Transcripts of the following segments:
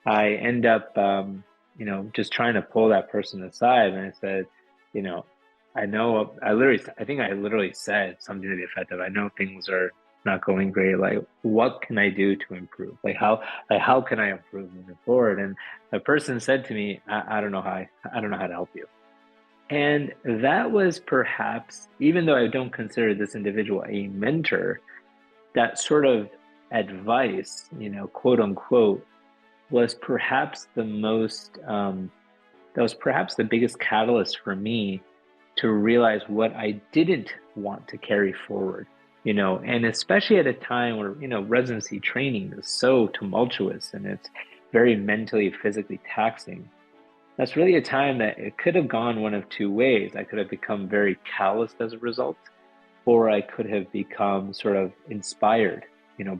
I end up, just trying to pull that person aside. And I said, you know, I think I literally said something to the effect of, I know things are not going great. Like, what can I do to improve? How can I improve moving forward? And the person said to me, I don't know I don't know how to help you. And that was perhaps, even though I don't consider this individual a mentor, that sort of advice, quote unquote, was perhaps that was perhaps the biggest catalyst for me to realize what I didn't want to carry forward, and especially at a time where, residency training is so tumultuous and it's very mentally, physically taxing. That's really a time that it could have gone one of two ways. I could have become very calloused as a result, or I could have become sort of inspired,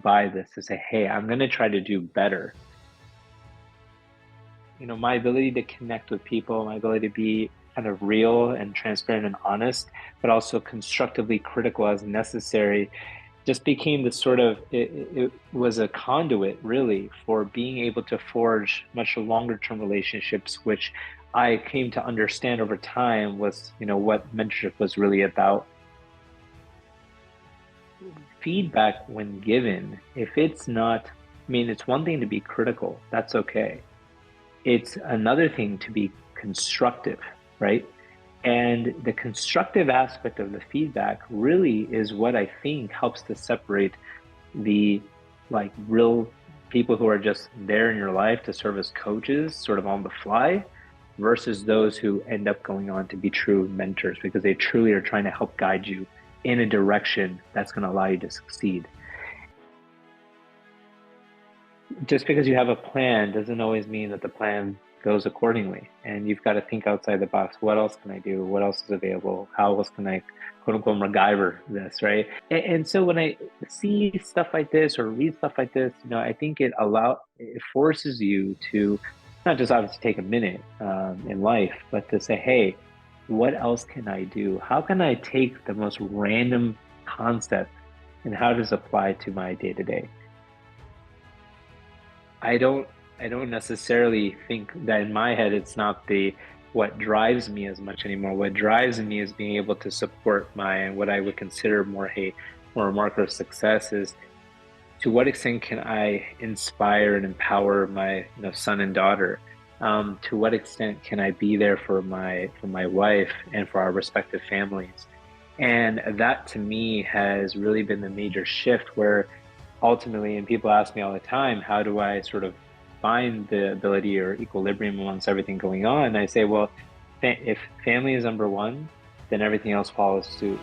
by this to say, hey, I'm going to try to do better. My ability to connect with people, my ability to be kind of real and transparent and honest, but also constructively critical as necessary, just became this sort of, it was a conduit really for being able to forge much longer term relationships, which I came to understand over time was, what mentorship was really about. Feedback, when given, if it's not, I mean, it's one thing to be critical, that's okay. It's another thing to be constructive, right? And the constructive aspect of the feedback really is what I think helps to separate the like real people who are just there in your life to serve as coaches, sort of on the fly, versus those who end up going on to be true mentors because they truly are trying to help guide you in a direction that's going to allow you to succeed. Just because you have a plan doesn't always mean that the plan goes accordingly. And you've got to think outside the box. What else can I do? What else is available? How else can I, quote unquote, MacGyver this, right? And so when I see stuff like this or read stuff like this, I think it forces you to not just obviously take a minute in life, but to say, hey, what else can I do? How can I take the most random concept and how does it apply to my day to day? I don't I don't necessarily think that in my head it's not the what drives me as much anymore. What drives me is being able to support my what I would consider more a marker of success is to what extent can I inspire and empower my son and daughter? To what extent can I be there for my wife and for our respective families? And that to me has really been the major shift where ultimately, and people ask me all the time, how do I sort of find the ability or equilibrium amongst everything going on? And I say, well, if family is number one, then everything else follows suit.